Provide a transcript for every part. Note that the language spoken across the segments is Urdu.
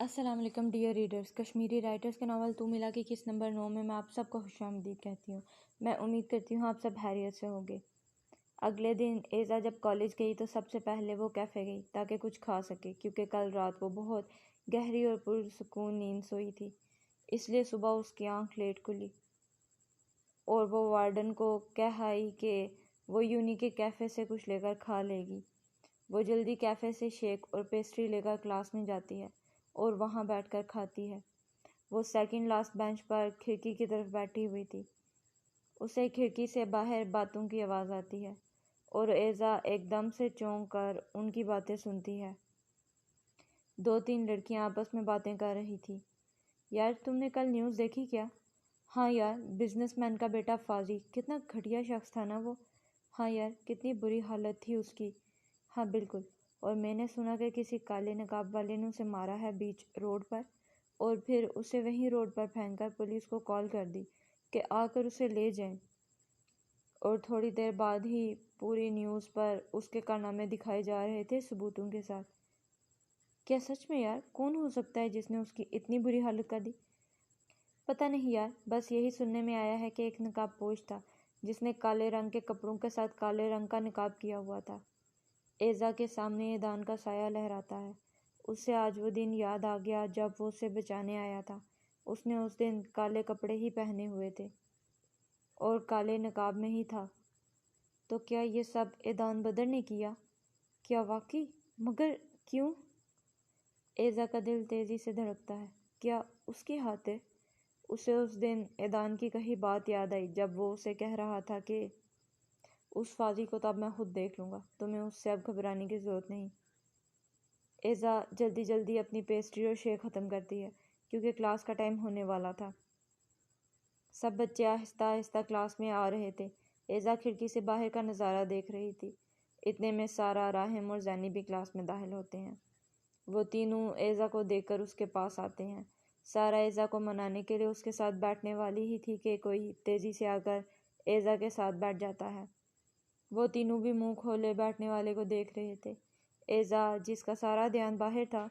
السلام علیکم ڈیئر ریڈرز، کشمیری رائٹرز کے ناول تو ملا کی کس نمبر 9 میں آپ سب کو خوش آمدید کہتی ہوں۔ میں امید کرتی ہوں آپ سب خیریت سے ہوگے۔ اگلے دن ایزا جب کالج گئی تو سب سے پہلے وہ کیفے گئی تاکہ کچھ کھا سکے، کیونکہ کل رات وہ بہت گہری اور پرسکون نیند سوئی تھی، اس لیے صبح اس کی آنکھ لیٹ کھلی اور وہ وارڈن کو کہہ آئی کہ وہ یونی کے کیفے سے کچھ لے کر کھا لے گی۔ وہ جلدی کیفے سے شیک اور پیسٹری لے کر کلاس میں جاتی ہے اور وہاں بیٹھ کر کھاتی ہے۔ وہ سیکنڈ لاسٹ بینچ پر کھڑکی کی طرف بیٹھی ہوئی تھی۔ اسے کھڑکی سے باہر باتوں کی آواز آتی ہے اور ایزا ایک دم سے چونک کر ان کی باتیں سنتی ہے۔ 2-3 لڑکیاں آپس میں باتیں کر رہی تھی۔ یار تم نے کل نیوز دیکھی کیا؟ ہاں یار، بزنس مین کا بیٹا فاضی، کتنا گھٹیا شخص تھا نا وہ۔ ہاں یار، کتنی بری حالت تھی اس کی۔ ہاں بالکل، اور میں نے سنا کہ کسی کالے نقاب والے نے اسے مارا ہے بیچ روڈ پر، اور پھر اسے وہیں روڈ پر پھینک کر پولیس کو کال کر دی کہ آ کر اسے لے جائیں، اور تھوڑی دیر بعد ہی پوری نیوز پر اس کے کارنامے دکھائے جا رہے تھے ثبوتوں کے ساتھ۔ کیا سچ میں یار؟ کون ہو سکتا ہے جس نے اس کی اتنی بری حالت کر دی؟ پتہ نہیں یار، بس یہی سننے میں آیا ہے کہ ایک نقاب پوش تھا جس نے کالے رنگ کے کپڑوں کے ساتھ کالے رنگ کا نقاب کیا ہوا تھا۔ ایزا کے سامنے ایدان کا سایہ لہراتا ہے۔ اسے آج وہ دن یاد آ گیا جب وہ اسے بچانے آیا تھا۔ اس نے اس دن کالے کپڑے ہی پہنے ہوئے تھے اور کالے نقاب میں ہی تھا۔ تو کیا یہ سب ایدان بدر نے کیا؟ کیا واقعی؟ مگر کیوں؟ ایزا کا دل تیزی سے دھڑکتا ہے۔ کیا اس کی ہاتھ ہے؟ اسے اس دن ایدان کی کہی بات یاد آئی جب وہ اسے کہہ رہا تھا کہ اس فاضی کو تو اب میں خود دیکھ لوں گا، تمہیں اس سے اب گھبرانے کی ضرورت نہیں۔ ایزا جلدی جلدی اپنی پیسٹری اور شیک ختم کرتی ہے کیونکہ کلاس کا ٹائم ہونے والا تھا۔ سب بچے آہستہ آہستہ کلاس میں آ رہے تھے۔ ایزا کھڑکی سے باہر کا نظارہ دیکھ رہی تھی۔ اتنے میں سارا، راہم اور زینی بھی کلاس میں داخل ہوتے ہیں۔ وہ تینوں ایزا کو دیکھ کر اس کے پاس آتے ہیں۔ سارا ایزا کو منانے کے لیے اس کے ساتھ بیٹھنے والی ہی تھی کہ کوئی تیزی سے آ کر ایزا کے ساتھ بیٹھ جاتا ہے۔ وہ تینوں بھی منہ کھولے بیٹھنے والے کو دیکھ رہے تھے۔ ایزا، جس کا سارا دھیان باہر تھا،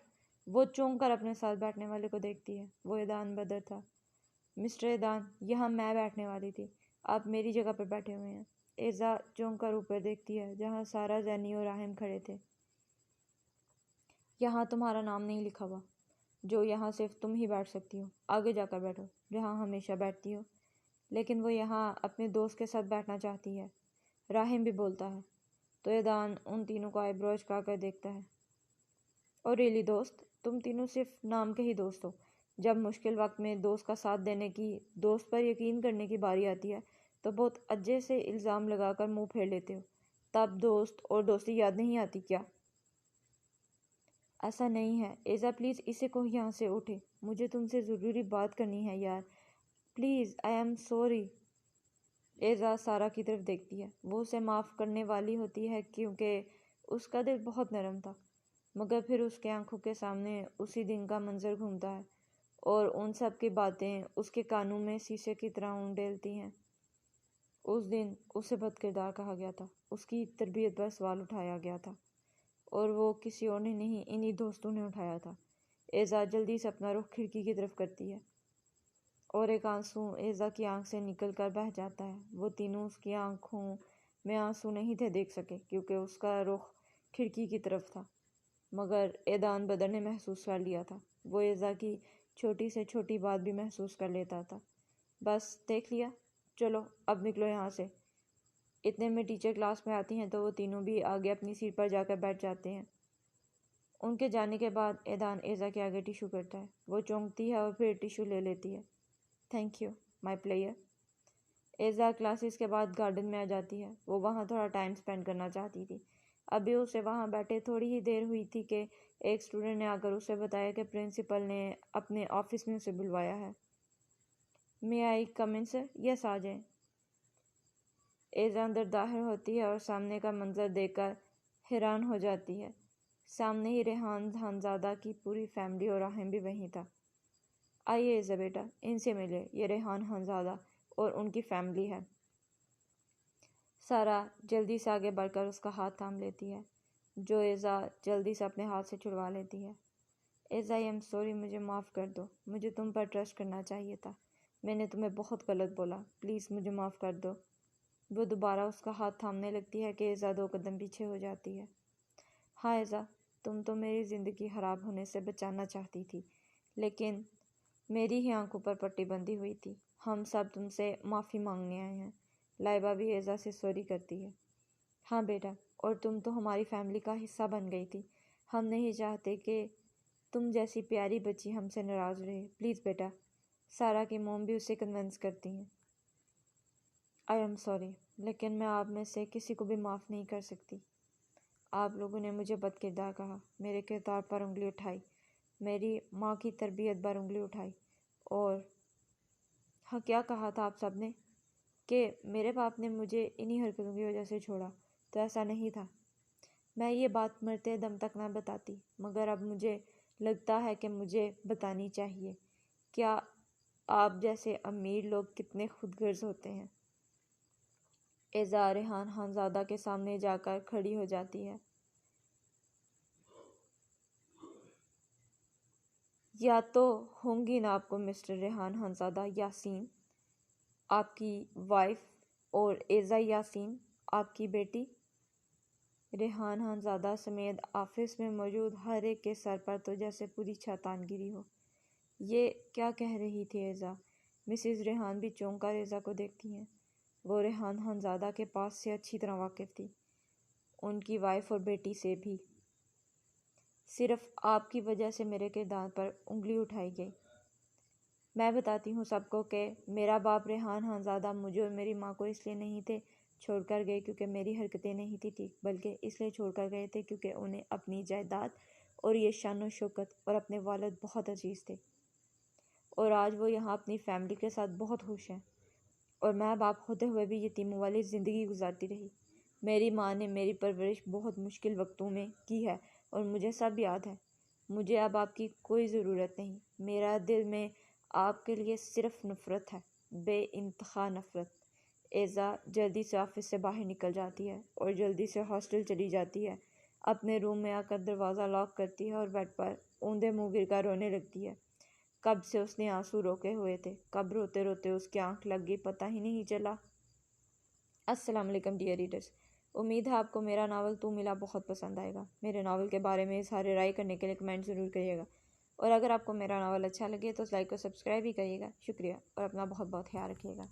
وہ چونک کر اپنے ساتھ بیٹھنے والے کو دیکھتی ہے۔ وہ ایدان بدر تھا۔ مسٹر ایدان، یہاں میں بیٹھنے والی تھی، آپ میری جگہ پر بیٹھے ہوئے ہیں۔ ایزا چونک کر اوپر دیکھتی ہے جہاں سارا، زینی اور راہم کھڑے تھے۔ یہاں تمہارا نام نہیں لکھا ہوا، جو یہاں صرف تم ہی بیٹھ سکتی ہو، آگے جا کر بیٹھو جہاں ہمیشہ بیٹھتی ہو۔ لیکن وہ یہاں اپنے دوست کے ساتھ بیٹھنا چاہتی ہے، راہم بھی بولتا ہے۔ تو ایدان ان تینوں کو آئی برو اچکا کر دیکھتا ہے۔ اور ریلی دوست، تم تینوں صرف نام کے ہی دوست ہو۔ جب مشکل وقت میں دوست کا ساتھ دینے کی، دوست پر یقین کرنے کی باری آتی ہے تو بہت اجے سے الزام لگا کر منہ پھیر لیتے ہو۔ تب دوست اور دوستی یاد نہیں آتی کیا؟ ایسا نہیں ہے ایزا، پلیز اسے کہو یہاں سے اٹھے، مجھے تم سے ضروری بات کرنی ہے یار، پلیز، آئی ایم سوری۔ ایزا سارا کی طرف دیکھتی ہے۔ وہ اسے معاف کرنے والی ہوتی ہے کیونکہ اس کا دل بہت نرم تھا، مگر پھر اس کے آنکھوں کے سامنے اسی دن کا منظر گھومتا ہے اور ان سب کی باتیں اس کے کانوں میں شیشے کی طرح اونڈیلتی ہیں۔ اس دن اسے بد کردار کہا گیا تھا، اس کی تربیت پر سوال اٹھایا گیا تھا، اور وہ کسی اور نے نہیں، انہی دوستوں نے اٹھایا تھا۔ ایزا جلدی سے اپنا رخ کھڑکی کی طرف کرتی ہے اور ایک آنسو ایزا کی آنکھ سے نکل کر بہہ جاتا ہے۔ وہ تینوں اس کی آنکھوں میں آنسو نہیں تھے دیکھ سکے کیونکہ اس کا رخ کھڑکی کی طرف تھا، مگر ایدان بدر نے محسوس کر لیا تھا۔ وہ ایزا کی چھوٹی سے چھوٹی بات بھی محسوس کر لیتا تھا۔ بس دیکھ لیا، چلو اب نکلو یہاں سے۔ اتنے میں ٹیچر کلاس میں آتی ہیں تو وہ تینوں بھی آگے اپنی سیٹ پر جا کر بیٹھ جاتے ہیں۔ ان کے جانے کے بعد ایدان ایزا کے آگے ٹیشو کرتا ہے۔ وہ چونکتی ہے اور پھر ٹیشو لے لیتی ہے۔ Thank you my player. Aiza classes کے بعد گارڈن میں آ جاتی ہے۔ وہ وہاں تھوڑا ٹائم سپینڈ کرنا چاہتی تھی۔ ابھی اسے وہاں بیٹھے تھوڑی ہی دیر ہوئی تھی کہ ایک اسٹوڈنٹ نے آ کر اسے بتایا کہ پرنسپل نے اپنے آفس میں اسے بلوایا ہے۔ میں آئی کم ان سر؟ یس، آ جائیں۔ ایزا اندر داخل ہوتی ہے اور سامنے کا منظر دیکھ کر حیران ہو جاتی ہے۔ سامنے ہی ریحان خانزادہ کی پوری فیملی اور راہم بھی وہیں تھا۔ آئیے ایزا بیٹا، ان سے ملے، یہ ریحان خانزادہ اور ان کی فیملی ہے۔ سارا جلدی سے آگے بڑھ کر اس کا ہاتھ تھام لیتی ہے، جو ایزا جلدی سے اپنے ہاتھ سے چھڑوا لیتی ہے۔ ایزا آئی ایم سوری، مجھے معاف کر دو، مجھے تم پر ٹرسٹ کرنا چاہیے تھا، میں نے تمہیں بہت غلط بولا، پلیز مجھے معاف کر دو۔ وہ دوبارہ اس کا ہاتھ تھامنے لگتی ہے کہ ایزا 2 قدم پیچھے ہو جاتی ہے۔ ہاں ایزا، تم تو میری زندگی خراب ہونے سے بچانا چاہتی تھی، لیکن میری ہی آنکھوں پر پٹی بندھی ہوئی تھی۔ ہم سب تم سے معافی مانگنے آئے ہیں۔ لائبہ بھی ایزا سے سوری کرتی ہے۔ ہاں بیٹا، اور تم تو ہماری فیملی کا حصہ بن گئی تھی، ہم نہیں چاہتے کہ تم جیسی پیاری بچی ہم سے ناراض رہے، پلیز بیٹا۔ سارا کی موم بھی اسے کنونس کرتی ہیں۔ آئی ایم سوری، لیکن میں آپ میں سے کسی کو بھی معاف نہیں کر سکتی۔ آپ لوگوں نے مجھے بد کردار کہا، میرے کردار پر انگلی اٹھائی، میری ماں کی تربیت پر انگلی اٹھائی، اور ہاں کیا کہا تھا آپ سب نے کہ میرے باپ نے مجھے انہی حرکتوں کی وجہ سے چھوڑا، تو ایسا نہیں تھا۔ میں یہ بات مرتے دم تک نہ بتاتی، مگر اب مجھے لگتا ہے کہ مجھے بتانی چاہیے۔ کیا آپ جیسے امیر لوگ کتنے خود غرض ہوتے ہیں۔ ایزا ریحان خانزادہ کے سامنے جا کر کھڑی ہو جاتی ہے۔ یا تو ہوں گی نا آپ کو مسٹر ریحان خانزادہ یاسین، آپ کی وائف، اور ایزا یاسین، آپ کی بیٹی۔ ریحان خانزادہ سمیت آفس میں موجود ہر ایک کے سر پر تو جیسے پوری چھتان گری ہو۔ یہ کیا کہہ رہی تھی ایزا؟ مسز ریحان بھی چونک کر ایزا کو دیکھتی ہیں۔ وہ ریحان خانزادہ کے پاس سے اچھی طرح واقف تھی، ان کی وائف اور بیٹی سے بھی۔ صرف آپ کی وجہ سے میرے کردار پر انگلی اٹھائی گئی۔ میں بتاتی ہوں سب کو کہ میرا باپ ریحان خانزادہ مجھے اور میری ماں کو اس لیے نہیں تھے چھوڑ کر گئے کیونکہ میری حرکتیں نہیں تھی ٹھیک، بلکہ اس لیے چھوڑ کر گئے تھے کیونکہ انہیں اپنی جائیداد اور یہ شان و شوکت اور اپنے والد بہت عزیز تھے، اور آج وہ یہاں اپنی فیملی کے ساتھ بہت خوش ہیں، اور میں باپ ہوتے ہوئے بھی یتیموں والی زندگی گزارتی رہی۔ میری ماں نے میری پرورش بہت مشکل وقتوں میں کی ہے اور مجھے سب یاد ہے۔ مجھے اب آپ کی کوئی ضرورت نہیں، میرا دل میں آپ کے لیے صرف نفرت ہے، بے انتہا نفرت۔ ایزا جلدی سے آفس سے باہر نکل جاتی ہے اور جلدی سے ہاسٹل چلی جاتی ہے، اپنے روم میں آ کر دروازہ لاک کرتی ہے اور بیڈ پر اوندھے منہ گر کر رونے لگتی ہے۔ کب سے اس نے آنسو روکے ہوئے تھے، کب روتے روتے اس کی آنکھ لگ گئی پتہ ہی نہیں چلا۔ السلام علیکم ڈیئر ریڈرز، امید ہے آپ کو میرا ناول تو ملا بہت پسند آئے گا۔ میرے ناول کے بارے میں اظہار رائے کرنے کے لیے کمنٹ ضرور کریے گا، اور اگر آپ کو میرا ناول اچھا لگے تو لائک اور سبسکرائب بھی کریے گا۔ شکریہ، اور اپنا بہت بہت خیال رکھیے گا۔